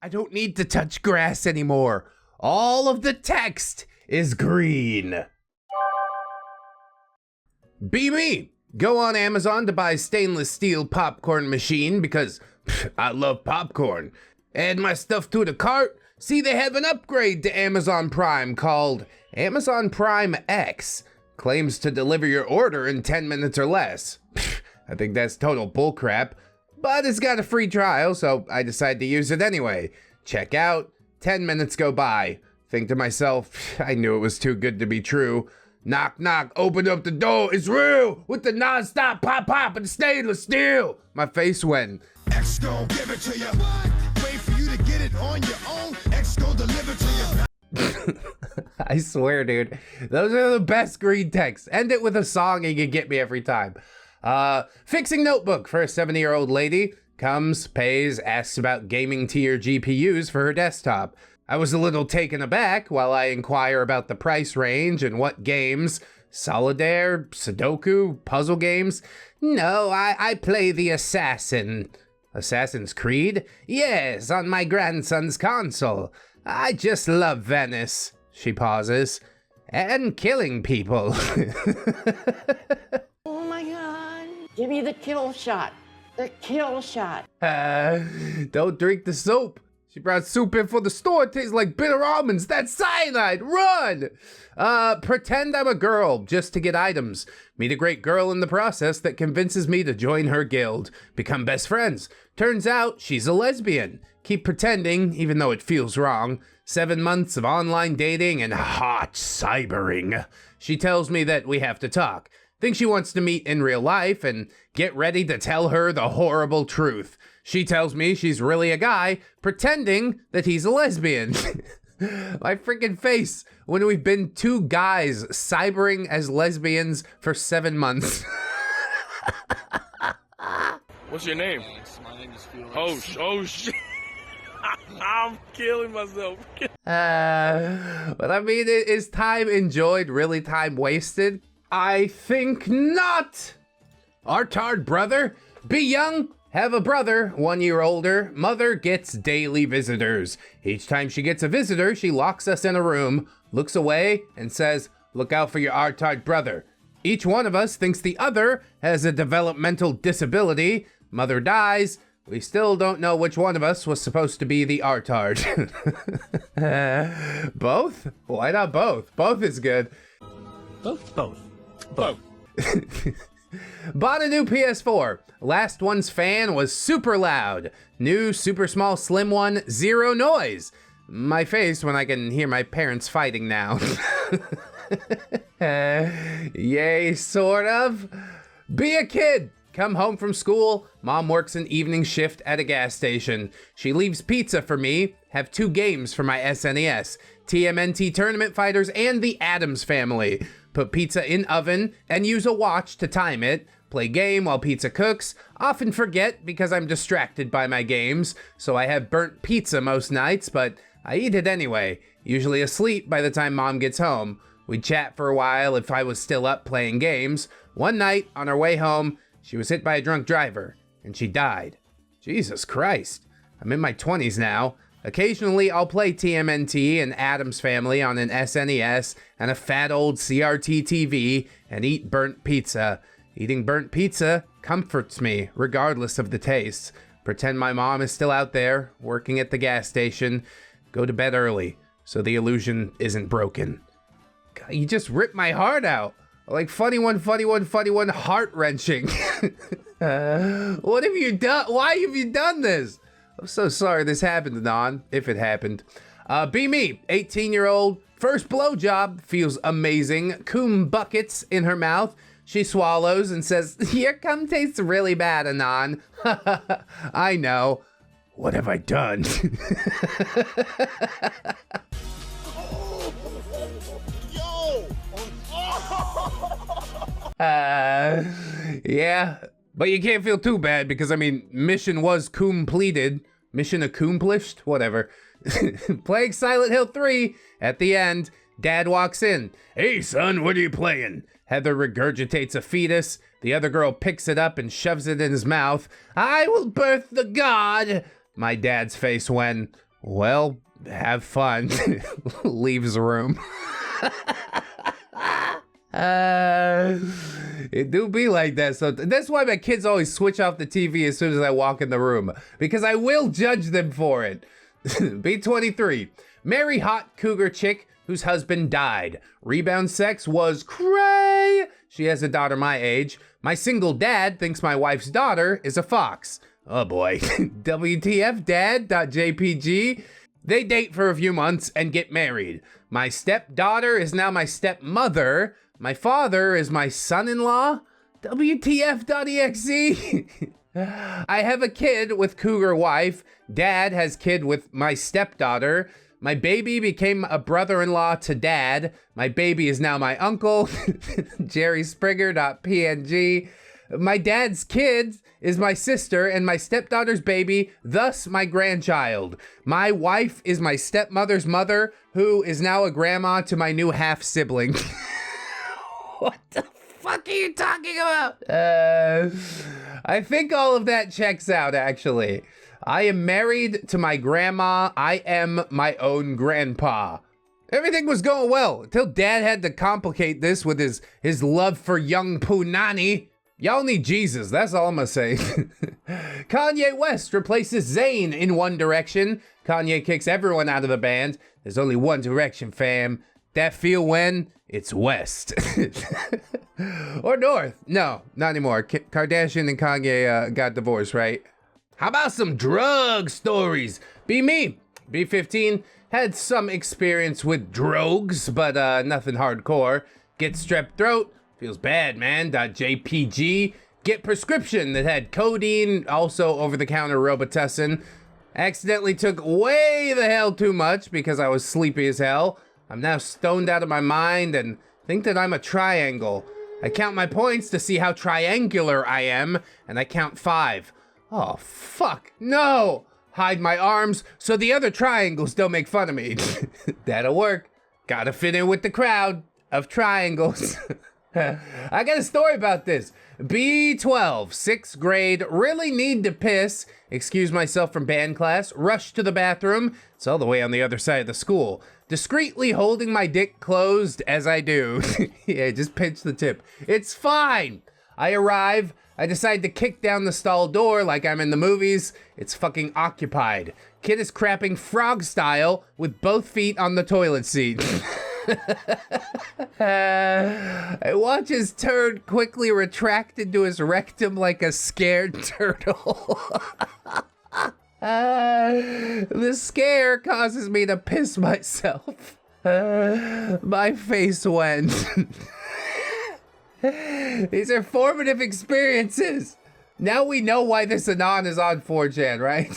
I don't need to touch grass anymore. All of the text is green. Be me. Go on Amazon to buy stainless steel popcorn machine because I love popcorn. Add my stuff to the cart. See, they have an upgrade to Amazon Prime called Amazon Prime X. Claims to deliver your order in 10 minutes or less. I think that's total bullcrap. But it's got a free trial, so I decided to use it anyway. Check out, 10 minutes go by. Think to myself, I knew it was too good to be true. Knock, knock, open up the door, it's real! With the non-stop pop-pop and stainless steel! My face went. X gon' give it to you. Wait for you to get it on your own. X gon' deliver to you. I swear, dude. Those are the best green texts. End it with a song and you get me every time. Fixing notebook for a 70-year-old lady. Comes, pays, asks about gaming tier GPUs for her desktop. I was a little taken aback while I inquire about the price range and what games. Solitaire, Sudoku, puzzle games? No, I play the Assassin. Assassin's Creed? Yes, on my grandson's console. I just love Venice. She pauses. And killing people. Oh my God. Give me the kill shot. The kill shot. Don't drink the soap. She brought soup in for the store. It tastes like bitter almonds. That's cyanide. Run! Pretend I'm a girl just to get items. Meet a great girl in the process that convinces me to join her guild. Become best friends. Turns out she's a lesbian. Keep pretending, even though it feels wrong. 7 months of online dating and hot cybering. She tells me that we have to talk. Think she wants to meet in real life and get ready to tell her the horrible truth. She tells me she's really a guy, pretending that he's a lesbian. My freaking face when we've been two guys cybering as lesbians for 7 months. What's your name? My name is Felix. Oh shit. I'm killing myself. But I mean, is time enjoyed really time wasted? I think not. Artard brother, be young, have a brother, 1 year older. Mother gets daily visitors. Each time she gets a visitor, she locks us in a room, looks away, and says, look out for your Artard brother. Each one of us thinks the other has a developmental disability. Mother dies. We still don't know which one of us was supposed to be the Artard. Both? Why not both? Both is good. Both. Bought a new PS4. Last one's fan was super loud. New super small slim one, zero noise. My face when I can hear my parents fighting now. Yay, sort of. Be a kid. Come home from school. Mom works an evening shift at a gas station. She leaves pizza for me. Have 2 games for my SNES. TMNT Tournament Fighters and the Addams Family. Put pizza in oven and use a watch to time it. Play game while pizza cooks. Often forget because I'm distracted by my games. So I have burnt pizza most nights, but I eat it anyway. Usually asleep by the time mom gets home. We'd chat for a while if I was still up playing games. One night on her way home, she was hit by a drunk driver and she died. Jesus Christ. I'm in my 20s now. Occasionally, I'll play TMNT and Addams Family on an SNES and a fat old CRT TV and eat burnt pizza. Eating burnt pizza comforts me, regardless of the taste. Pretend my mom is still out there, working at the gas station. Go to bed early, so the illusion isn't broken. God, you just ripped my heart out. Like funny one, heart-wrenching. What have you done? Why have you done this? I'm so sorry this happened, Anon, if it happened. Be me, 18-year-old, first blowjob, feels amazing. Coom buckets in her mouth. She swallows and says, your cum tastes really bad, Anon. I know. What have I done? Yeah, but you can't feel too bad because, I mean, mission was completed. Mission accomplished? Whatever. Playing Silent Hill 3. At the end, Dad walks in. Hey, son, what are you playing? Heather regurgitates a fetus. The other girl picks it up and shoves it in his mouth. I will birth the god. My dad's face when, Well, have fun. Leaves the room. It do be like that. So that's why my kids always switch off the TV as soon as I walk in the room, because I will judge them for it. B23. Marry hot cougar chick whose husband died. Rebound sex was cray. She has a daughter my age. My single dad thinks my wife's daughter is a fox. Oh boy. WTF dad.jpg. They date for a few months and get married. My stepdaughter is now my stepmother. My father is my son-in-law. WTF.exe. I have a kid with cougar wife. Dad has kid with my stepdaughter. My baby became a brother-in-law to dad. My baby is now my uncle. Jerry Springer.png. My dad's kid is my sister and my stepdaughter's baby, thus my grandchild. My wife is my stepmother's mother, who is now a grandma to my new half-sibling. What the fuck are you talking about? I think all of that checks out, actually. I am married to my grandma. I am my own grandpa. Everything was going well until dad had to complicate this with his love for young Punani. Y'all need Jesus, that's all I'm gonna say. Kanye West replaces Zayn in One Direction. Kanye kicks everyone out of the band. There's only one direction, fam. That feel when it's West. Or North. No, not anymore. Kardashian and Kanye got divorced, right? How about some drug stories? Be me. B15 had some experience with drogues, but nothing hardcore. Get strep throat. Feels bad, man. .jpg. Get prescription that had codeine, also over-the-counter Robitussin. Accidentally took way the hell too much because I was sleepy as hell. I'm now stoned out of my mind and think that I'm a triangle. I count my points to see how triangular I am, and I count 5. Oh, fuck, no! Hide my arms so the other triangles don't make fun of me. That'll work. Gotta fit in with the crowd of triangles. I got a story about this. B12, 6th grade, really need to piss. Excuse myself from band class, rush to the bathroom. It's all the way on the other side of the school. Discreetly holding my dick closed as I do. Yeah, just pinch the tip. It's fine. I arrive. I decide to kick down the stall door like I'm in the movies. It's fucking occupied. Kid is crapping frog style with both feet on the toilet seat. I watch his turd quickly retract into his rectum like a scared turtle. The scare causes me to piss myself. My face went. These are formative experiences. Now we know why this Anon is on 4chan, right?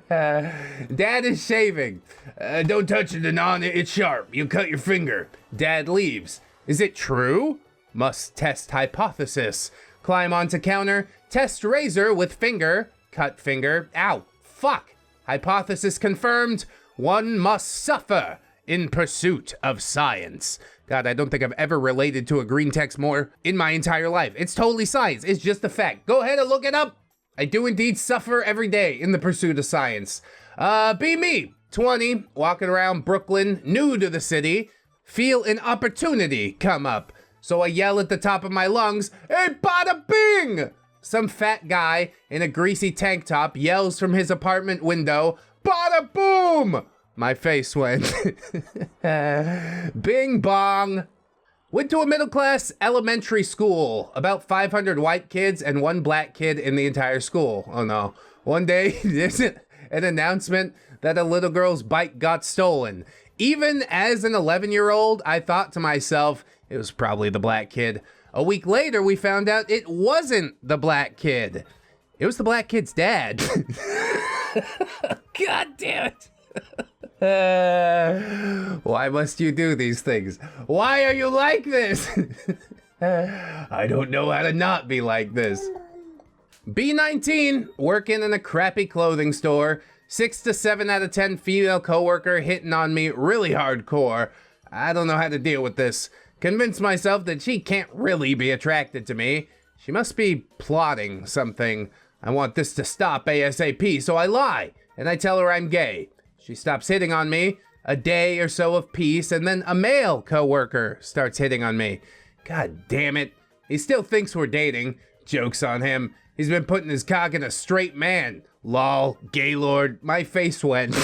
Dad is shaving. Don't touch it, Anon. It's sharp. You cut your finger. Dad leaves. Is it true? Must test hypothesis. Climb onto counter. Test razor with finger. Cut finger. Ow. Fuck. Hypothesis confirmed. One must suffer in pursuit of science. God, I don't think I've ever related to a green text more in my entire life. It's totally science. It's just a fact. Go ahead and look it up. I do indeed suffer every day in the pursuit of science. Be me, 20, walking around Brooklyn, new to the city, feel an opportunity come up. So I yell at the top of my lungs, "Hey, bada bing!" Some fat guy in a greasy tank top yells from his apartment window, "Bada boom!" My face went. Bing bong. Went to a middle-class elementary school. About 500 white kids and 1 black kid in the entire school. Oh no. One day, there's an announcement that a little girl's bike got stolen. Even as an 11-year-old, I thought to myself, it was probably the black kid. A week later, we found out it wasn't the black kid. It was the black kid's dad. God damn it. Why must you do these things? Why are you like this? I don't know how to not be like this. B19, working in a crappy clothing store. 6 to 7 out of 10 female coworker hitting on me really hardcore. I don't know how to deal with this. Convince myself that she can't really be attracted to me. She must be plotting something. I want this to stop ASAP, so I lie, and I tell her I'm gay. She stops hitting on me. A day or so of peace, and then a male coworker starts hitting on me. God damn it. He still thinks we're dating. Joke's on him. He's been putting his cock in a straight man. Lol, gaylord. My face went.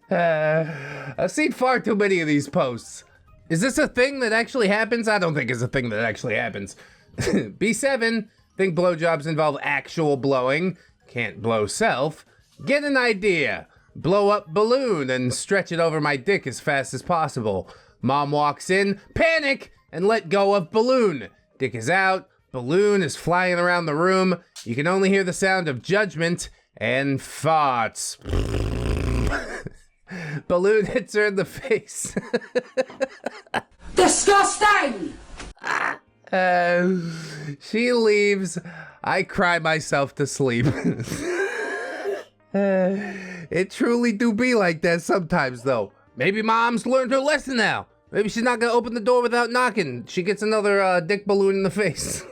I've seen far too many of these posts. Is this a thing that actually happens? I don't think it's a thing that actually happens. B7, think blowjobs involve actual blowing. Can't blow self. Get an idea. Blow up balloon and stretch it over my dick as fast as possible. Mom walks in, panic, and let go of balloon. Dick is out, balloon is flying around the room. You can only hear the sound of judgment and farts. Balloon hits her in the face. Disgusting! She leaves. I cry myself to sleep. It truly do be like that sometimes, though. Maybe mom's learned her lesson now. Maybe she's not gonna open the door without knocking. She gets another dick balloon in the face.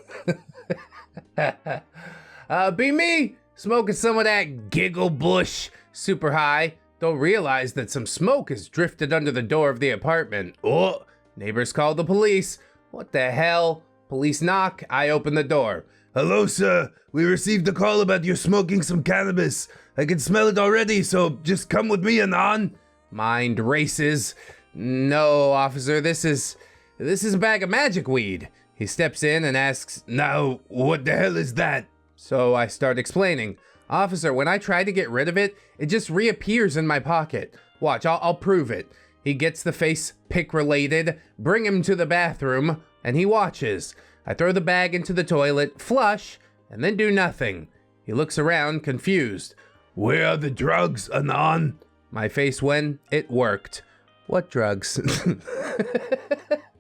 Be me, smoking some of that giggle bush super high. Don't realize that some smoke has drifted under the door of the apartment. Oh, neighbors called the police. What the hell? Police knock, I open the door. Hello, sir. We received a call about you smoking some cannabis. I can smell it already, so just come with me, Anon. Mind races. No, officer, this is a bag of magic weed. He steps in and asks, Now, what the hell is that? So I start explaining. Officer, when I try to get rid of it, it just reappears in my pocket. Watch, I'll prove it. He gets the face pick related, bring him to the bathroom, and he watches. I throw the bag into the toilet, flush, and then do nothing. He looks around, confused. Where are the drugs, Anon? My face when it worked. What drugs?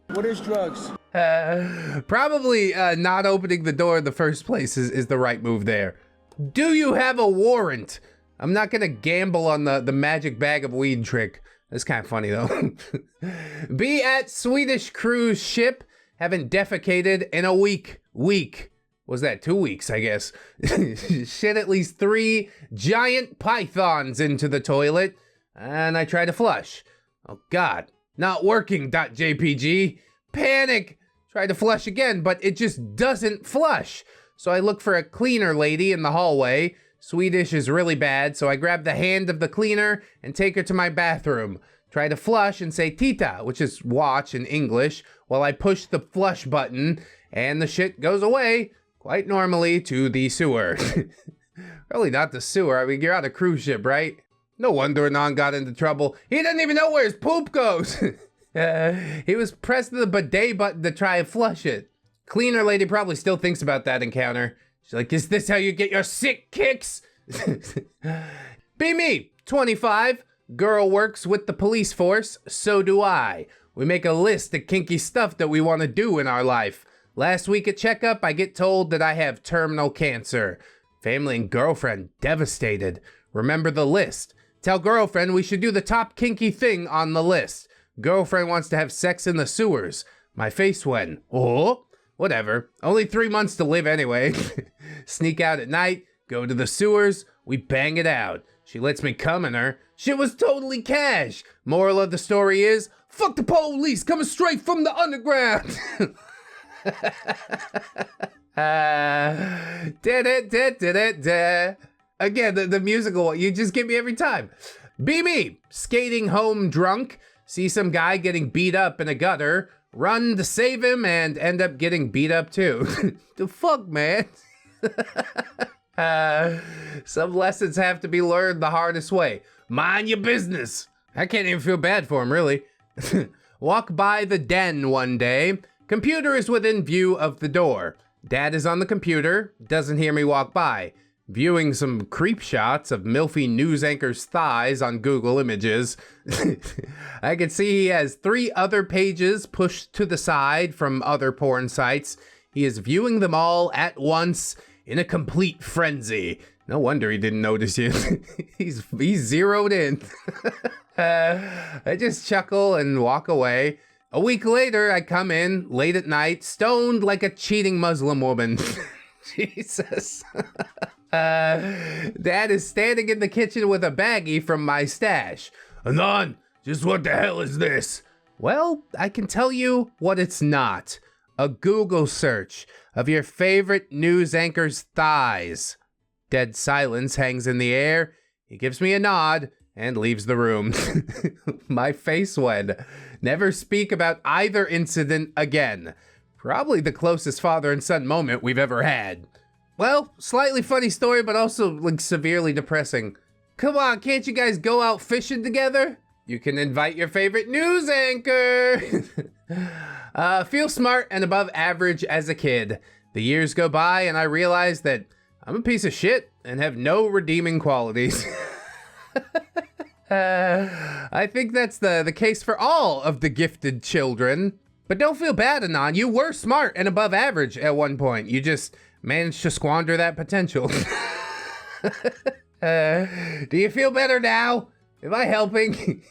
What is drugs? Probably not opening the door in the first place is the right move there. Do you have a warrant? I'm not gonna gamble on the magic bag of weed trick. That's kind of funny though. Be at Swedish cruise ship. Haven't defecated in a week. Was that 2 weeks, I guess? Shit at least 3 giant pythons into the toilet. And I try to flush. Oh God, not working, .jpg. Panic. Try to flush again, but it just doesn't flush. So I look for a cleaner lady in the hallway. Swedish is really bad, so I grab the hand of the cleaner and take her to my bathroom. Try to flush and say tita, which is watch in English, while I push the flush button, and the shit goes away, quite normally, to the sewer. Really not the sewer, I mean, you're on a cruise ship, right? No wonder Anon got into trouble. He didn't even know where his poop goes. He was pressing the bidet button to try and flush it. Cleaner lady probably still thinks about that encounter. She's like, is this how you get your sick kicks? Be me, 25. Girl works with the police force, so do I. We make a list of kinky stuff that we want to do in our life. Last week at checkup, I get told that I have terminal cancer. Family and girlfriend devastated. Remember the list. Tell girlfriend we should do the top kinky thing on the list. Girlfriend wants to have sex in the sewers. My face went, oh, whatever. Only 3 months to live anyway. Sneak out at night, go to the sewers, we bang it out. She lets me come in her. Shit was totally cash. Moral of the story is, fuck the police coming straight from the underground. Again, the musical one, you just get me every time. Be me, skating home drunk, see some guy getting beat up in a gutter, run to save him and end up getting beat up too. The fuck, man? Some lessons have to be learned the hardest way. Mind your business. I can't even feel bad for him, really. Walk by the den one day. Computer is within view of the door. Dad is on the computer, doesn't hear me walk by. Viewing some creep shots of milfy news anchor's thighs on Google Images. I can see he has 3 other pages pushed to the side from other porn sites. He is viewing them all at once in a complete frenzy. No wonder he didn't notice you. He's zeroed in. I just chuckle and walk away. A week later, I come in late at night, stoned like a cheating Muslim woman. Jesus. Dad is standing in the kitchen with a baggie from my stash. Anon, just what the hell is this? Well, I can tell you what it's not. A Google search of your favorite news anchor's thighs. Dead silence hangs in the air. He gives me a nod and leaves the room. My face went. Never speak about either incident again. Probably the closest father and son moment we've ever had. Well, slightly funny story, but also like severely depressing. Come on, can't you guys go out fishing together? You can invite your favorite news anchor. Feel smart and above average as a kid. The years go by and I realize that I'm a piece of shit and have no redeeming qualities. I think that's the case for all of the gifted children. But don't feel bad, Anon. You were smart and above average at one point. You just managed to squander that potential. Do you feel better now? Am I helping?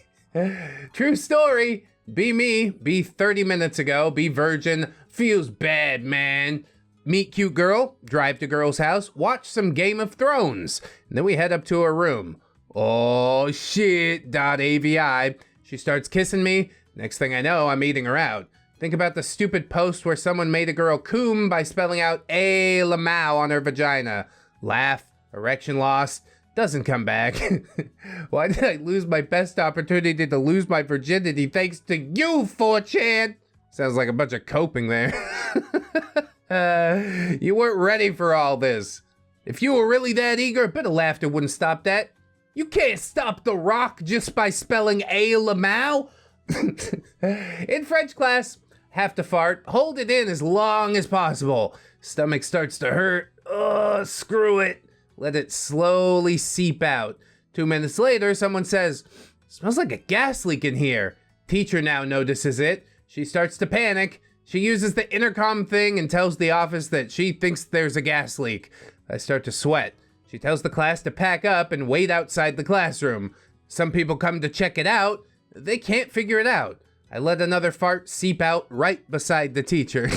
True story. Be me. Be 30 minutes ago. Be virgin. Feels bad, man. Meet cute girl. Drive to girl's house. Watch some Game of Thrones. And then we head up to her room. Oh, shit. .avi. She starts kissing me. Next thing I know, I'm eating her out. Think about the stupid post where someone made a girl coom by spelling out a lamau on her vagina. Laugh. Erection lost. Doesn't come back. Why did I lose my best opportunity to lose my virginity thanks to you, 4chan? Sounds like a bunch of coping there. You weren't ready for all this. If you were really that eager, a bit of laughter wouldn't stop that. You can't stop The Rock just by spelling a lamau. In French class, have to fart, hold it in as long as possible. Stomach starts to hurt. Oh, screw it. Let it slowly seep out. 2 minutes later, someone says, "Smells like a gas leak in here." Teacher now notices it. She starts to panic. She uses the intercom thing and tells the office that she thinks there's a gas leak. I start to sweat. She tells the class to pack up and wait outside the classroom. Some people come to check it out. They can't figure it out. I let another fart seep out right beside the teacher.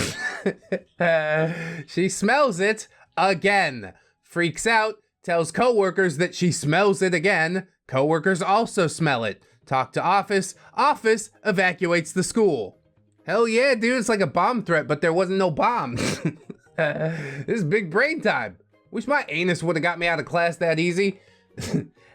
She smells it again. Freaks out, tells coworkers that she smells it again. Coworkers also smell it. Talk to office. Office evacuates the school. Hell yeah, dude, it's like a bomb threat, but there wasn't no bomb. This is big brain time. Wish my anus would have got me out of class that easy.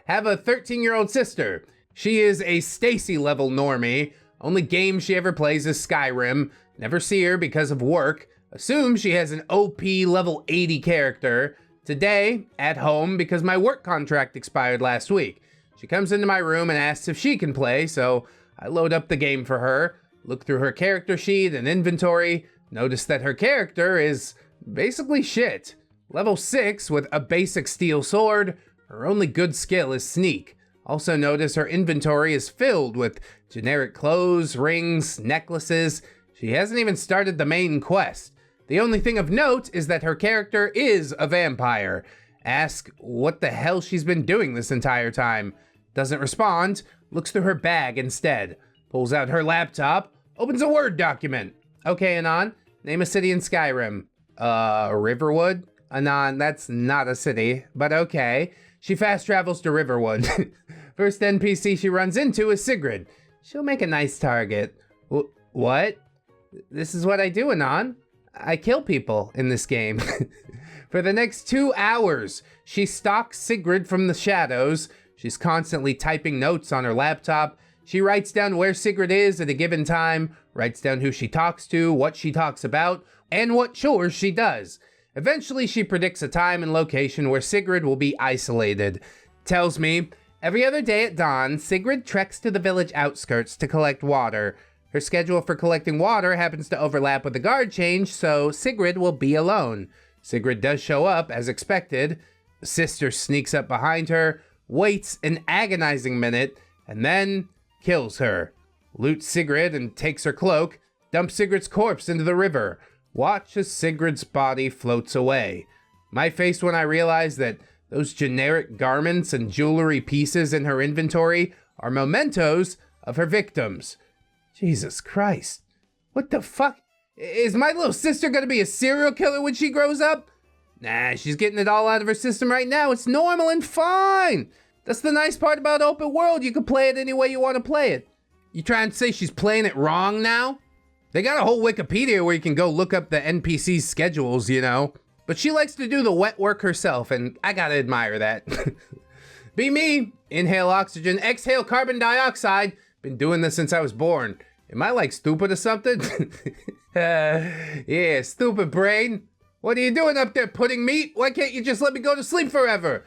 Have a 13-year-old sister. She is a Stacy level normie. Only game she ever plays is Skyrim. Never see her because of work. Assume she has an OP level 80 character. Today, at home, because my work contract expired last week. She comes into my room and asks if she can play, so I load up the game for her, look through her character sheet and inventory, notice that her character is basically shit. Level 6 with a basic steel sword, her only good skill is sneak. Also notice her inventory is filled with generic clothes, rings, necklaces. She hasn't even started the main quest. The only thing of note is that her character is a vampire. Ask what the hell she's been doing this entire time. Doesn't respond, looks through her bag instead. Pulls out her laptop, opens a Word document. Okay, Anon, name a city in Skyrim. Riverwood? Anon, that's not a city, but okay. She fast travels to Riverwood. First NPC she runs into is Sigrid. She'll make a nice target. What? This is what I do, Anon. I kill people in this game. For the next 2 hours, she stalks Sigrid from the shadows. She's constantly typing notes on her laptop. She writes down where Sigrid is at a given time, writes down who she talks to, what she talks about, and what chores she does. Eventually, she predicts a time and location where Sigrid will be isolated. Tells me, every other day at dawn, Sigrid treks to the village outskirts to collect water. Her schedule for collecting water happens to overlap with the guard change, so Sigrid will be alone. Sigrid does show up, as expected. The sister sneaks up behind her, waits an agonizing minute, and then kills her. Loots Sigrid and takes her cloak, dumps Sigrid's corpse into the river. Watch as Sigrid's body floats away. My face when I realize that those generic garments and jewelry pieces in her inventory are mementos of her victims. Jesus Christ. What the fuck? Is my little sister gonna be a serial killer when she grows up? Nah, she's getting it all out of her system right now. It's normal and fine. That's the nice part about open world. You can play it any way you want to play it. You trying to say she's playing it wrong now? They got a whole Wikipedia where you can go look up the NPC's schedules, you know. But she likes to do the wet work herself, and I gotta admire that. Be me. Inhale oxygen, exhale carbon dioxide. Been doing this since I was born. Am I like stupid or something? Yeah, stupid brain. What are you doing up there, pudding meat? Why can't you just let me go to sleep forever?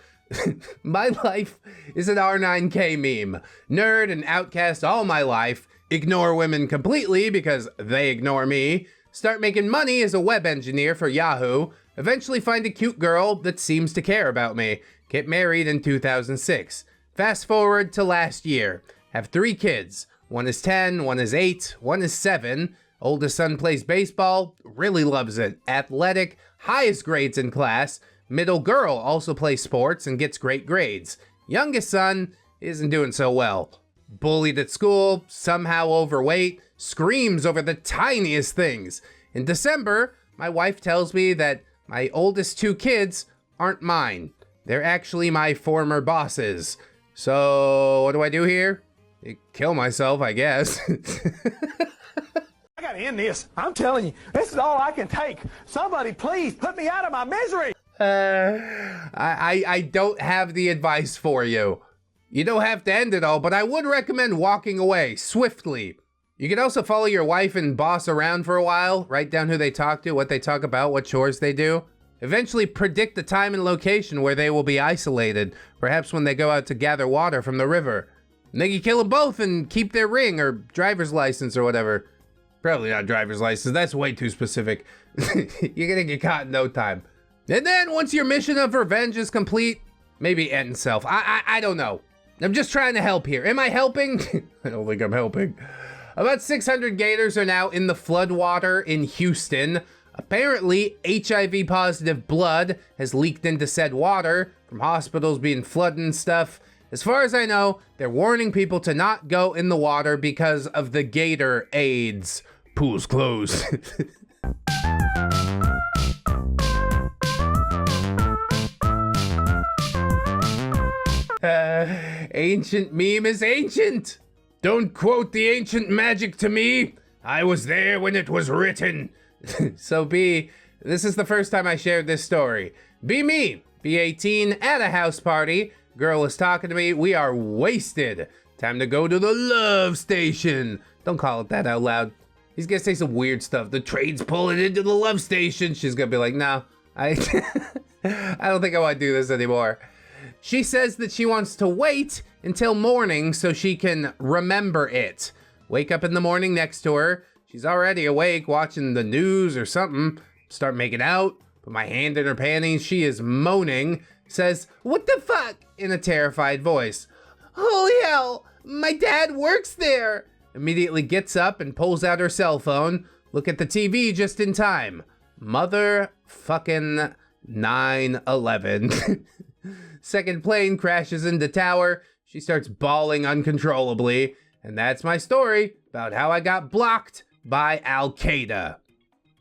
My life is an R9K meme. Nerd and outcast all my life. Ignore women completely because they ignore me. Start making money as a web engineer for Yahoo. Eventually find a cute girl that seems to care about me. Get married in 2006. Fast forward to last year. Have 3 kids. One is 10, one is 8, one is 7. Oldest son plays baseball, really loves it. Athletic, highest grades in class. Middle girl also plays sports and gets great grades. Youngest son isn't doing so well. Bullied at school, somehow overweight, screams over the tiniest things. In December, my wife tells me that my oldest 2 kids aren't mine. They're actually my former boss's. So, what do I do here? Kill myself, I guess. I gotta end this. I'm telling you, this is all I can take. Somebody please put me out of my misery. I don't have the advice for you. You don't have to end it all, but I would recommend walking away swiftly. You can also follow your wife and boss around for a while, write down who they talk to, what they talk about, what chores they do. Eventually predict the time and location where they will be isolated, perhaps when they go out to gather water from the river. And they can kill them both and keep their ring or driver's license or whatever. Probably not driver's license, that's way too specific. You're gonna get caught in no time. And then once your mission of revenge is complete, maybe end self. I don't know. I'm just trying to help here. Am I helping? I don't think I'm helping. About 600 gators are now in the floodwater in Houston. Apparently, HIV positive blood has leaked into said water from hospitals being flooded and stuff. As far as I know, they're warning people to not go in the water because of the gator AIDS. Pool's closed. Ancient meme is ancient. Don't quote the ancient magic to me. I was there when it was written. So B, this is the first time I shared this story. Be me, be 18 at a house party. Girl is talking to me. We are wasted. Time to go to the love station. Don't call it that out loud. He's gonna say some weird stuff. The train's pulling into the love station. She's gonna be like, no, I don't think I want to do this anymore. She says that she wants to wait until morning so she can remember it. Wake up in the morning next to her. She's already awake watching the news or something. Start making out. Put my hand in her panties. She is moaning. Says, what the fuck? In a terrified voice. Holy hell, my dad works there. Immediately gets up and pulls out her cell phone. Look at the TV just in time. Motherfucking 9/11. Second plane crashes into tower. She starts bawling uncontrollably. And that's my story about how I got blocked by Al Qaeda.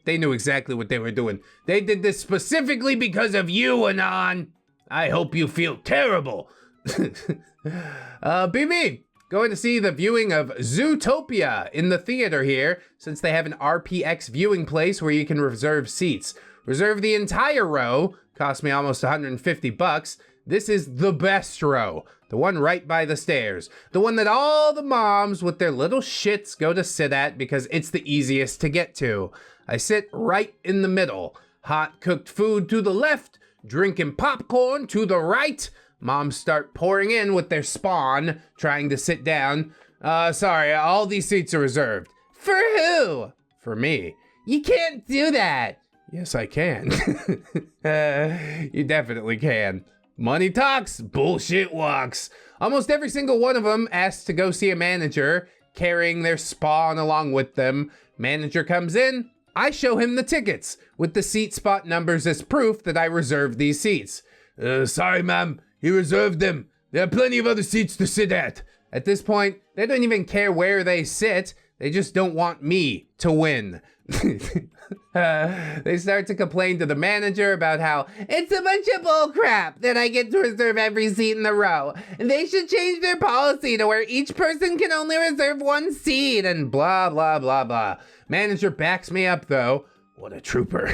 They knew exactly what they were doing. They did this specifically because of you, Anon. I hope you feel terrible. Be me. Going to see the viewing of Zootopia in the theater here, since they have an RPX viewing place where you can reserve seats. Reserve the entire row. Cost me almost 150 bucks. This is the best row. The one right by the stairs. The one that all the moms with their little shits go to sit at because it's the easiest to get to. I sit right in the middle. Hot cooked food to the left. Drinking popcorn to the right. Moms start pouring in with their spawn, trying to sit down. Sorry, all these seats are reserved. For who? For me. You can't do that. Yes, I can. You definitely can. Money talks, bullshit walks. Almost every single one of them asks to go see a manager, carrying their spawn along with them. Manager comes in, I show him the tickets, with the seat spot numbers as proof that I reserved these seats. Sorry, ma'am, he reserved them. There are plenty of other seats to sit at. At this point, they don't even care where they sit. They just don't want me to win. They start to complain to the manager about how it's a bunch of bull crap that I get to reserve every seat in the row. They should change their policy to where each person can only reserve one seat and blah, blah, blah, blah. Manager backs me up though. What a trooper.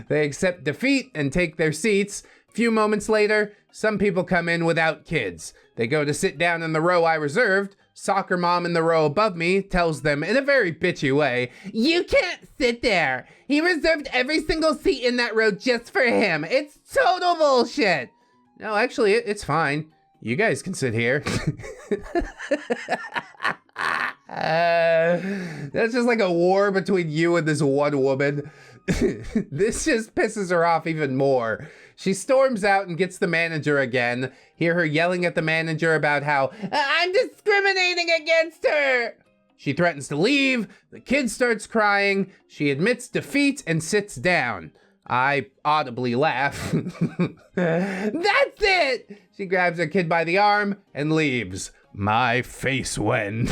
They accept defeat and take their seats. Few moments later, some people come in without kids. They go to sit down in the row I reserved. Soccer mom in the row above me tells them in a very bitchy way, "You can't sit there. He reserved every single seat in that row just for him. It's total bullshit." No, actually, it's fine. You guys can sit here. That's just like a war between you and this one woman. This just pisses her off even more. She storms out and gets the manager again. Hear her yelling at the manager about how I'm discriminating against her. She threatens to leave. The kid starts crying. She admits defeat and sits down. I audibly laugh. That's it! She grabs her kid by the arm and leaves. My face went.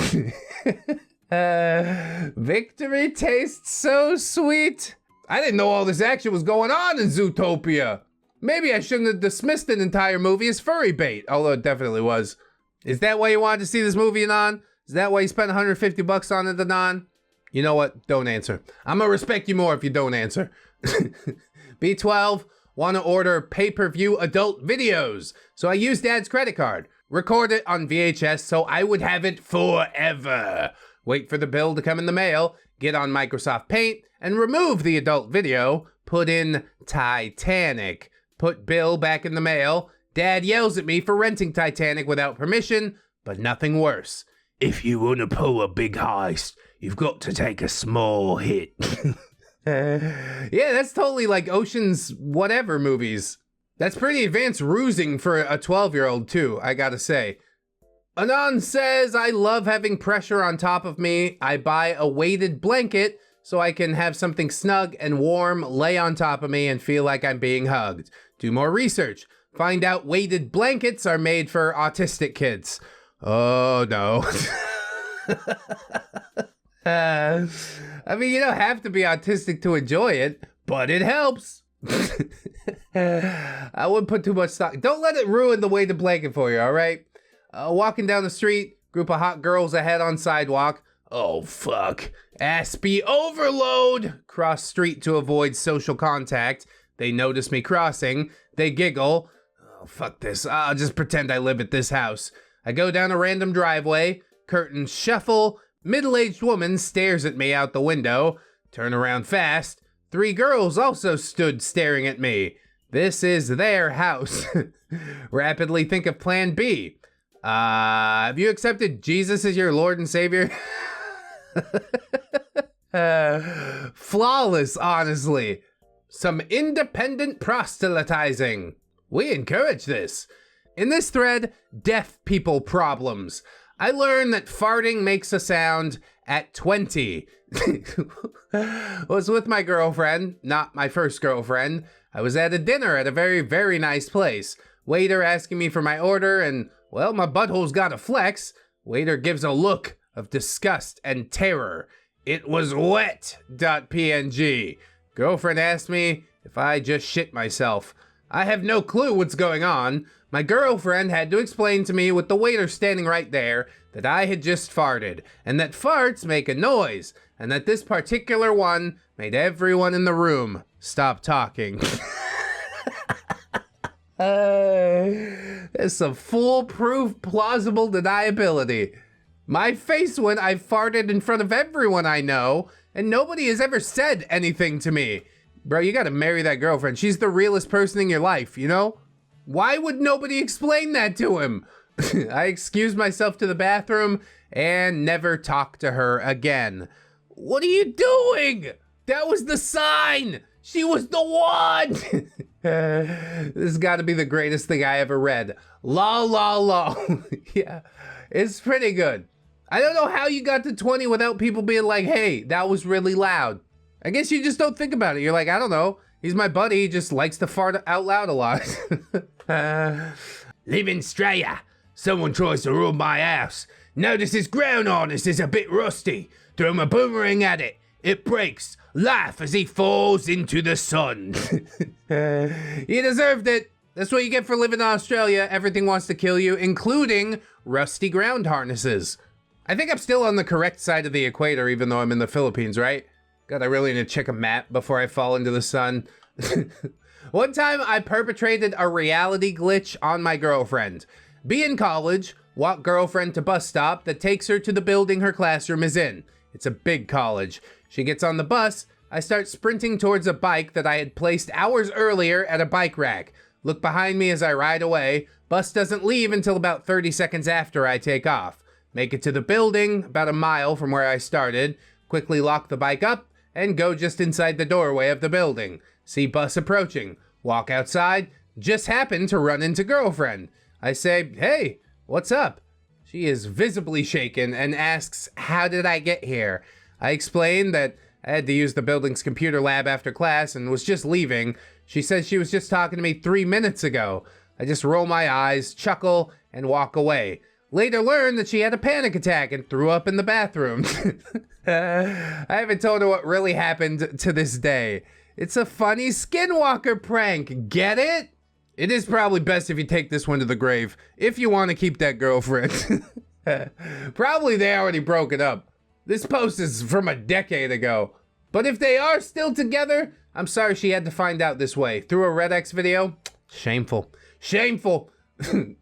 Victory tastes so sweet. I didn't know all this action was going on in Zootopia. Maybe I shouldn't have dismissed an entire movie as furry bait, although it definitely was. Is that why you wanted to see this movie, Anon? Is that why you spent $150 on it, Anon? You know what? Don't answer. I'm gonna respect you more if you don't answer. B12, want to order pay-per-view adult videos. So I used Dad's credit card. Record it on VHS so I would have it forever. Wait for the bill to come in the mail, get on Microsoft Paint, and remove the adult video. Put in Titanic. Put bill back in the mail. Dad yells at me for renting Titanic without permission, but nothing worse. If you want to pull a big heist, you've got to take a small hit. Yeah, that's totally like Ocean's whatever movies. That's pretty advanced rusing for a 12-year-old too, I gotta say. Anon says, I love having pressure on top of me. I buy a weighted blanket so I can have something snug and warm lay on top of me and feel like I'm being hugged. Do more research. Find out weighted blankets are made for autistic kids. Oh no. I mean, you don't have to be autistic to enjoy it, but it helps. I wouldn't put too much stock. Don't let it ruin the weighted blanket for you, all right? Walking down the street, group of hot girls ahead on sidewalk. Oh, fuck. Aspie overload. Cross street to avoid social contact. They notice me crossing. They giggle. Oh, fuck this. I'll just pretend I live at this house. I go down a random driveway. Curtains shuffle. Middle-aged woman stares at me out the window. Turn around fast. 3 girls also stood staring at me. This is their house. Rapidly think of plan B. Have you accepted Jesus as your Lord and Savior? Flawless, honestly. Some independent proselytizing. We encourage this. In this thread, deaf people problems. I learned that farting makes a sound at 20. Was with my girlfriend, not my first girlfriend. I was at a dinner at a very, very nice place. Waiter asking me for my order and, well, my butthole's got a flex. Waiter gives a look of disgust and terror. It was wet. .png. Girlfriend asked me if I just shit myself. I have no clue what's going on. My girlfriend had to explain to me with the waiter standing right there that I had just farted, and that farts make a noise, and that this particular one made everyone in the room stop talking. There's some foolproof, plausible deniability. My face when I farted in front of everyone I know, and nobody has ever said anything to me. Bro, you gotta marry that girlfriend. She's the realest person in your life, you know? Why would nobody explain that to him? I excused myself to the bathroom and never talked to her again. What are you doing? That was the sign. She was the one. This has got to be the greatest thing I ever read. La la la. Yeah, it's pretty good. I don't know how you got to 20 without people being like, hey, that was really loud. I guess you just don't think about it. You're like, I don't know. He's my buddy. He just likes to fart out loud a lot. Live in Australia. Someone tries to ruin my house. Notice his ground harness is a bit rusty. Throw my boomerang at it. It breaks. Laugh as he falls into the sun. He deserved it. That's what you get for living in Australia. Everything wants to kill you, including rusty ground harnesses. I think I'm still on the correct side of the equator, even though I'm in the Philippines, right? God, I really need to check a map before I fall into the sun. One time I perpetrated a reality glitch on my girlfriend. Be in college, walk girlfriend to bus stop that takes her to the building her classroom is in. It's a big college. She gets on the bus. I start sprinting towards a bike that I had placed hours earlier at a bike rack. Look behind me as I ride away. Bus doesn't leave until about 30 seconds after I take off. Make it to the building, about a mile from where I started. Quickly lock the bike up and go just inside the doorway of the building. See bus approaching. Walk outside. Just happen to run into girlfriend. I say, "Hey, what's up?" She is visibly shaken and asks, "How did I get here?" I explain that I had to use the building's computer lab after class and was just leaving. She says she was just talking to me 3 minutes ago. I just roll my eyes, chuckle, and walk away. Later learned that she had a panic attack and threw up in the bathroom. I haven't told her what really happened to this day. It's a funny skinwalker prank, get it? It is probably best if you take this one to the grave, if you want to keep that girlfriend. Probably they already broke it up. This post is from a decade ago. But if they are still together, I'm sorry she had to find out this way. Through a ReddX video? Shameful. Shameful.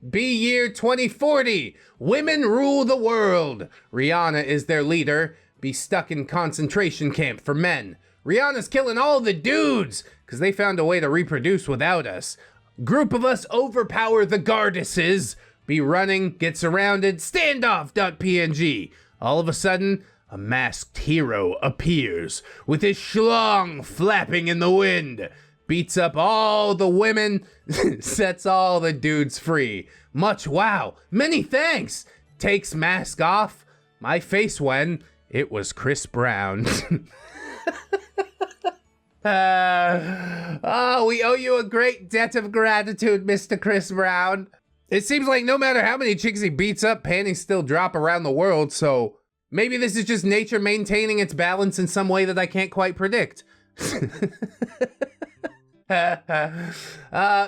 Be year 2040. Women rule the world. Rihanna is their leader. Be stuck in concentration camp for men. Rihanna's killing all the dudes because they found a way to reproduce without us. Group of us overpower the Gardises. Be running, get surrounded, standoff.png. All of a sudden, a masked hero appears with his schlong flapping in the wind. Beats up all the women, sets all the dudes free. Much wow, many thanks. Takes mask off. My face when it was Chris Brown. We owe you a great debt of gratitude, Mr. Chris Brown. It seems like no matter how many chicks he beats up, panties still drop around the world, so maybe this is just nature maintaining its balance in some way that I can't quite predict.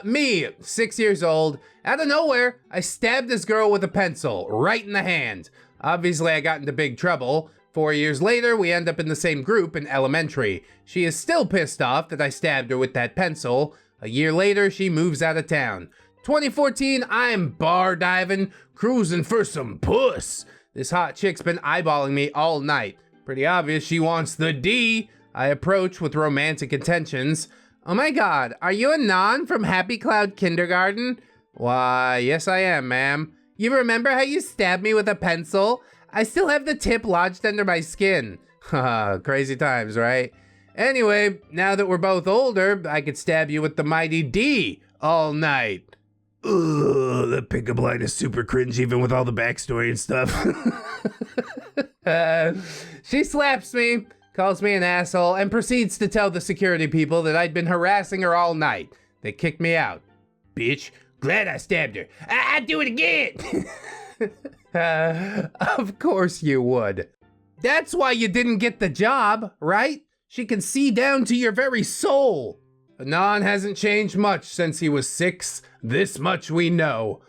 Me, 6 years old. Out of nowhere, I stabbed this girl with a pencil, right in the hand. Obviously, I got into big trouble. 4 years later, we end up in the same group in elementary. She is still pissed off that I stabbed her with that pencil. A year later, she moves out of town. 2014, I'm bar diving, cruising for some puss. This hot chick's been eyeballing me all night. Pretty obvious she wants the D. I approach with romantic intentions. "Oh my god, are you a non from Happy Cloud Kindergarten?" "Why, yes I am, ma'am." "You remember how you stabbed me with a pencil? I still have the tip lodged under my skin." Haha, crazy times, right? Anyway, now that we're both older, I could stab you with the mighty D all night. Ugh, the pickup line is super cringe even with all the backstory and stuff. She slaps me, calls me an asshole, and proceeds to tell the security people that I'd been harassing her all night. They kicked me out. Bitch, glad I stabbed her. I'd do it again. Of course you would. That's why you didn't get the job, right? She can see down to your very soul. Anon hasn't changed much since he was 6. This much we know.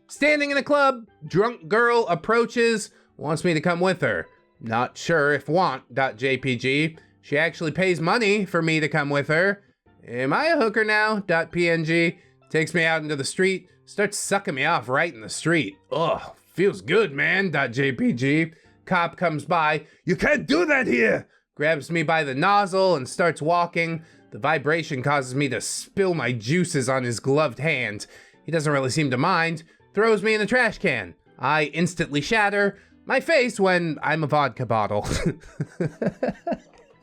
Standing in a club, drunk girl approaches, wants me to come with her. Not sure if want.jpg. She actually pays money for me to come with her. Am I a hooker now.png? Takes me out into the street, starts sucking me off right in the street. Ugh, feels good, man.jpg. Cop comes by. "You can't do that here!" Grabs me by the nozzle and starts walking. The vibration causes me to spill my juices on his gloved hand. He doesn't really seem to mind. Throws me in a trash can. I instantly shatter my face when I'm a vodka bottle.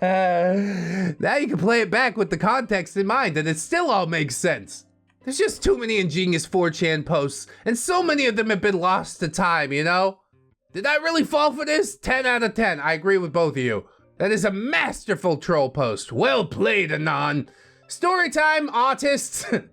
Now you can play it back with the context in mind and it still all makes sense. There's just too many ingenious 4chan posts, and so many of them have been lost to time, you know? Did I really fall for this? 10 out of 10. I agree with both of you. That is a masterful troll post. Well played, Anon. Storytime, autists.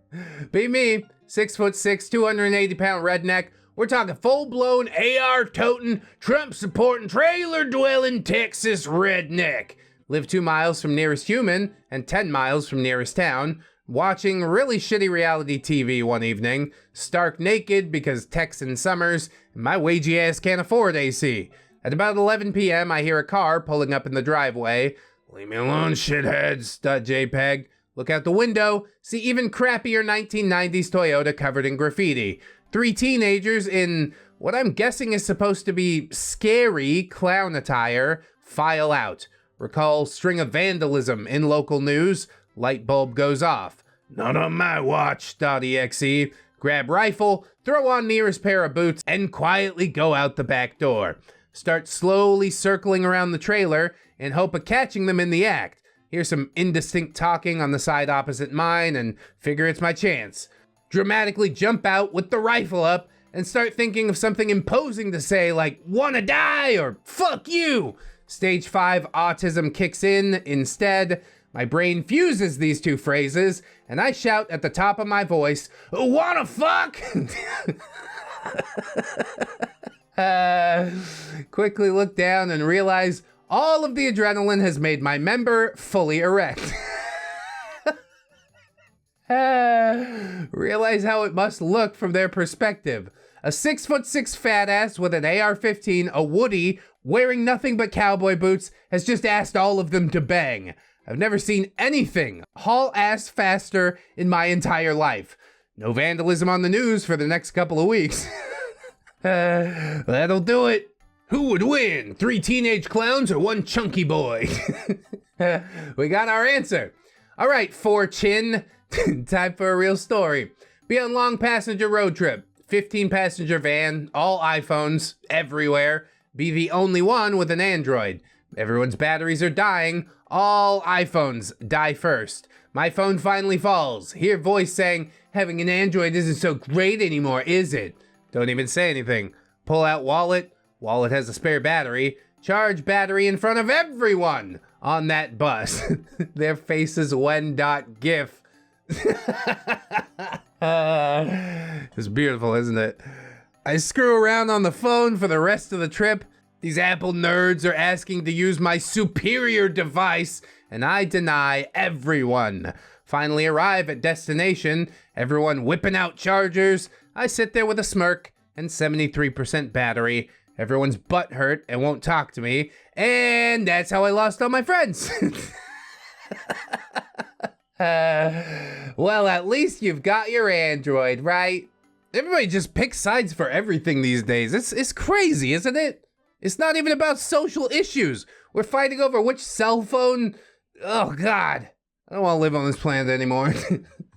Be me, 6'6", 280-pound redneck. We're talking full-blown AR-toting, Trump-supporting, trailer-dwelling Texas redneck. live 2 miles from nearest human and 10 miles from nearest town, watching really shitty reality TV one evening, stark naked because Texan summers, and my wagey ass can't afford AC. At about 11 p.m., I hear a car pulling up in the driveway. Leave me alone, shitheads, .jpg. Look out the window, see even crappier 1990s Toyota covered in graffiti. 3 teenagers in what I'm guessing is supposed to be scary clown attire file out. Recall string of vandalism in local news. Light bulb goes off. Not on my watch, .exe. Grab rifle, throw on nearest pair of boots, and quietly go out the back door. Start slowly circling around the trailer in hope of catching them in the act. Hear some indistinct talking on the side opposite mine and figure it's my chance. Dramatically jump out with the rifle up and start thinking of something imposing to say like, wanna die or fuck you. Stage 5 autism kicks in instead. My brain fuses these two phrases and I shout at the top of my voice, wanna fuck? Quickly look down and realize all of the adrenaline has made my member fully erect. Realize how it must look from their perspective. A 6'6" fat ass with an AR-15, a Woody, wearing nothing but cowboy boots, has just asked all of them to bang. I've never seen anything haul ass faster in my entire life. No vandalism on the news for the next couple of weeks. That'll do it. Who would win? 3 teenage clowns or 1 chunky boy? We got our answer. All right, 4chin. Time for a real story. Be on long passenger road trip. 15 passenger van, all iPhones, everywhere. Be the only one with an Android. Everyone's batteries are dying. All iPhones die first. My phone finally falls. Hear voice saying, having an Android isn't so great anymore, is it? Don't even say anything. Pull out wallet. Wallet has a spare battery. Charge battery in front of everyone on that bus. Their faces when.gif. It's beautiful, isn't it? I screw around on the phone for the rest of the trip. These Apple nerds are asking to use my superior device, and I deny everyone. Finally arrive at destination, everyone whipping out chargers. I sit there with a smirk and 73% battery. Everyone's butt hurt and won't talk to me. And that's how I lost all my friends. Well, at least you've got your Android, right? Everybody just picks sides for everything these days. It's crazy, isn't it? It's not even about social issues. We're fighting over which cell phone. Oh, God. I don't want to live on this planet anymore.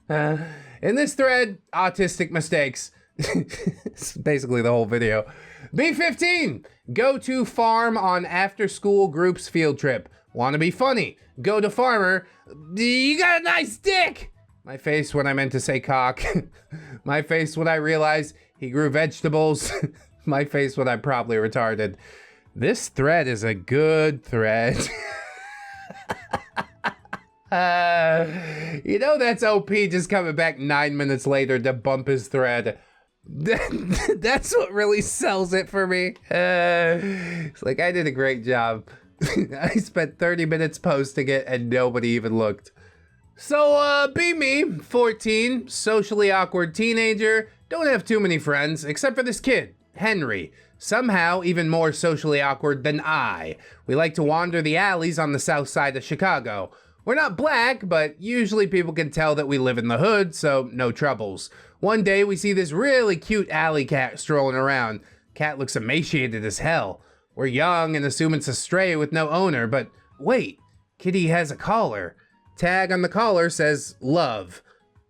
In this thread, autistic mistakes. It's basically the whole video. B15, go to farm on after school groups field trip. Want to be funny? Go to farmer. You got a nice dick. My face when I meant to say cock. My face when I realized he grew vegetables. My face when I'm probably retarded. This thread is a good thread. You know that's OP just coming back 9 minutes later to bump his thread. That's what really sells it for me. It's like I did a great job. I spent 30 minutes posting it and nobody even looked. So, be me, 14, socially awkward teenager, don't have too many friends, except for this kid, Henry. Somehow even more socially awkward than I. We like to wander the alleys on the south side of Chicago. We're not black, but usually people can tell that we live in the hood, so no troubles. One day we see this really cute alley cat strolling around. Cat looks emaciated as hell. We're young and assume it's a stray with no owner, but wait, kitty has a collar. Tag on the collar says love.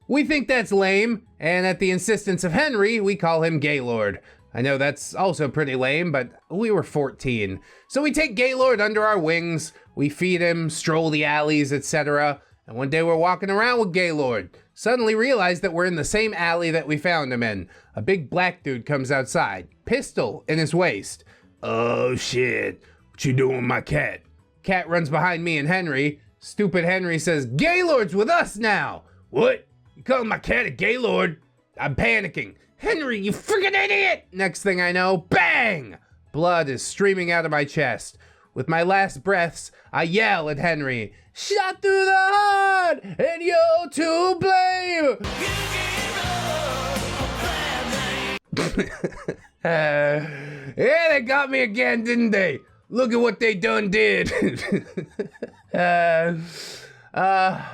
We think that's lame, and at the insistence of Henry, we call him Gaylord. I know that's also pretty lame, but we were 14. So we take Gaylord under our wings, we feed him, stroll the alleys, etc. And one day we're walking around with Gaylord. Suddenly realize that we're in the same alley that we found him in. A big black dude comes outside, pistol in his waist. Oh shit, what you doing with my cat? Cat runs behind me and Henry. Stupid Henry says, Gaylord's with us now. What? You calling my cat a Gaylord? I'm panicking. Henry, you freaking idiot! Next thing I know, bang! Blood is streaming out of my chest. With my last breaths, I yell at Henry, "Shot through the heart, and you're to blame!" Yeah, they got me again, didn't they? Look at what they done did.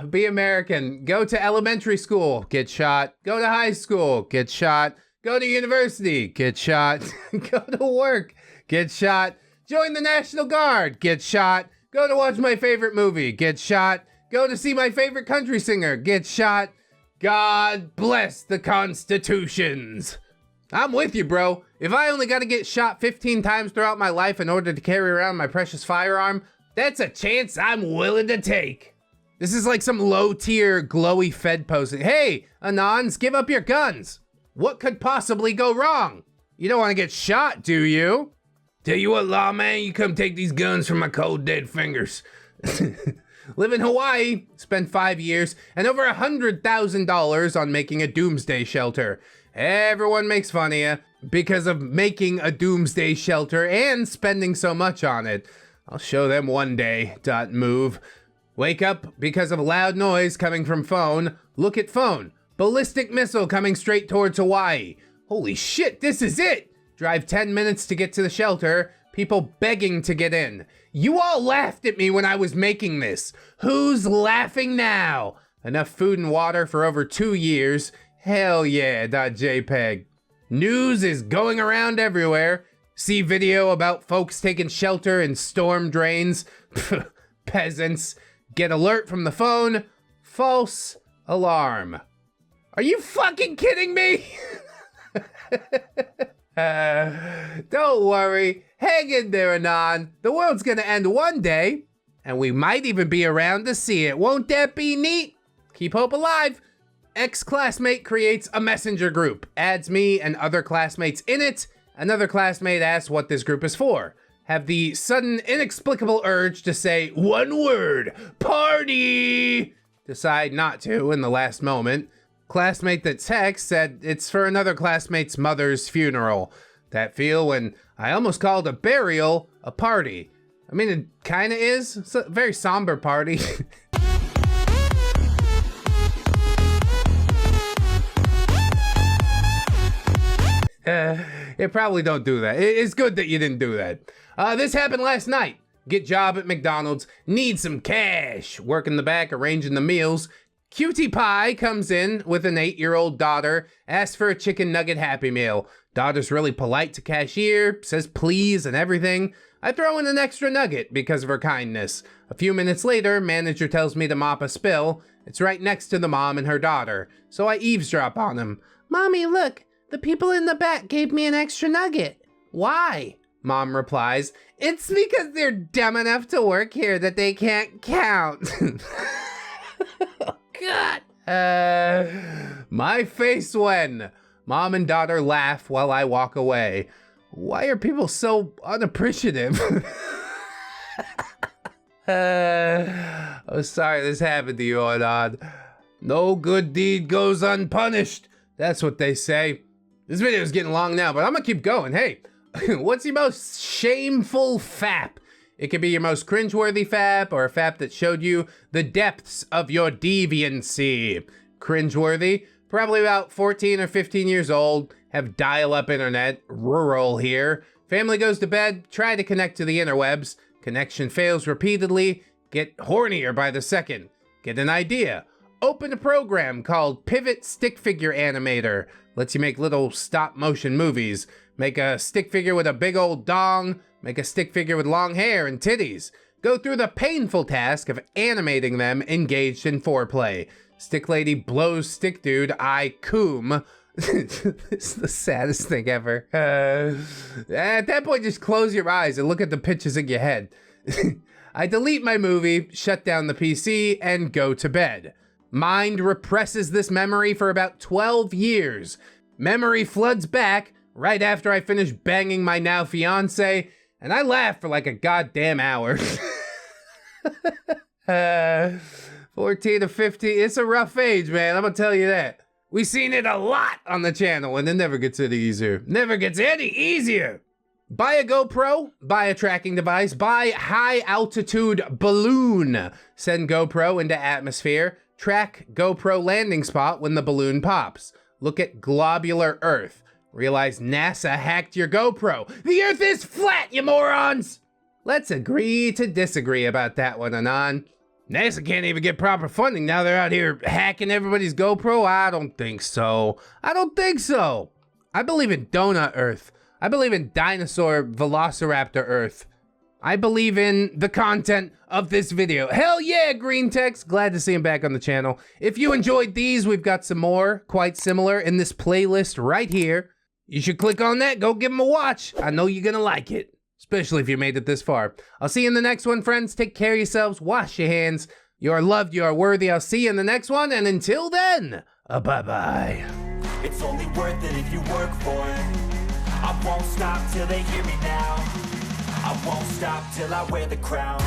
Be American. Go to elementary school, get shot. Go to high school, get shot. Go to university, get shot. Go to work, get shot. Join the National Guard, get shot. Go to watch my favorite movie, get shot. Go to see my favorite country singer, get shot. God bless the constitutions. I'm with you, bro. If I only got to get shot 15 times throughout my life in order to carry around my precious firearm, that's a chance I'm willing to take. This is like some low-tier, glowy Fed posting. Hey, Anons, give up your guns. What could possibly go wrong? You don't want to get shot, do you? Tell you what, lawman, you come take these guns from my cold, dead fingers. Live in Hawaii, spend 5 years, and over $100,000 on making a doomsday shelter. Everyone makes fun of you because of making a doomsday shelter and spending so much on it. I'll show them one day. Move. Wake up because of loud noise coming from phone. Look at phone. Ballistic missile coming straight towards Hawaii. Holy shit, this is it. Drive 10 minutes to get to the shelter. People begging to get in. You all laughed at me when I was making this. Who's laughing now? Enough food and water for over 2 years. Hell yeah, .jpg. News is going around everywhere. See video about folks taking shelter in storm drains. Peasants. Get alert from the phone. False alarm. Are you fucking kidding me? Don't worry. Hang in there, Anon. The world's gonna end one day, and we might even be around to see it. Won't that be neat? Keep hope alive. Ex-classmate creates a messenger group, adds me and other classmates in it. Another classmate asks what this group is for. Have the sudden inexplicable urge to say one word, party. Decide not to in the last moment. Classmate that texts said it's for another classmate's mother's funeral. That feel when I almost called a burial a party. I mean, it kinda is. It's a very somber party. Probably don't do that. It's good that you didn't do that. This happened last night. Get job at McDonald's. Need some cash. Work in the back, arranging the meals. Cutie Pie comes in with an 8-year-old daughter. Asks for a chicken nugget Happy Meal. Daughter's really polite to cashier. Says please and everything. I throw in an extra nugget because of her kindness. A few minutes later, manager tells me to mop a spill. It's right next to the mom and her daughter. So I eavesdrop on them. Mommy, look. The people in the back gave me an extra nugget. Why? Mom replies, it's because they're dumb enough to work here that they can't count. Oh, God. My face when mom and daughter laugh while I walk away. Why are people so unappreciative? Oh, sorry this happened to you, Onan. No good deed goes unpunished. That's what they say. This video is getting long now, but I'm gonna keep going. Hey, what's your most shameful fap? It could be your most cringeworthy fap or a fap that showed you the depths of your deviancy. Cringeworthy, probably about 14 or 15 years old, have dial-up internet, rural here. Family goes to bed, try to connect to the interwebs. Connection fails repeatedly, get hornier by the second. Get an idea. Open a program called Pivot Stick Figure Animator. Lets you make little stop motion movies. Make a stick figure with a big old dong. Make a stick figure with long hair and titties. Go through the painful task of animating them engaged in foreplay. Stick lady blows stick dude, I coom. It's the saddest thing ever. At that point, just close your eyes and look at the pictures in your head. I delete my movie, shut down the PC, and go to bed. Mind represses this memory for about 12 years. Memory floods back right after I finish banging my now fiance, and I laugh for like a goddamn hour. 14 to 50, it's a rough age, man, I'm gonna tell you that. We seen it a lot on the channel, and it never gets any easier. Never gets any easier. Buy a GoPro, buy a tracking device, buy high altitude balloon. Send GoPro into atmosphere, track GoPro landing spot when the balloon pops. Look at globular Earth. Realize NASA hacked your GoPro. The Earth is flat, you morons! Let's agree to disagree about that one, Anon. NASA can't even get proper funding. Now they're out here hacking everybody's GoPro? I don't think so. I don't think so. I believe in Donut Earth. I believe in dinosaur velociraptor Earth. I believe in the content of this video. Hell yeah, greentext. Glad to see him back on the channel. If you enjoyed these, we've got some more quite similar in this playlist right here. You should click on that. Go give them a watch. I know you're gonna like it, especially if you made it this far. I'll see you in the next one, friends. Take care of yourselves. Wash your hands. You are loved. You are worthy. I'll see you in the next one. And until then, bye-bye. It's only worth it if you work for it. I won't stop till they hear me now. I won't stop till I wear the crown.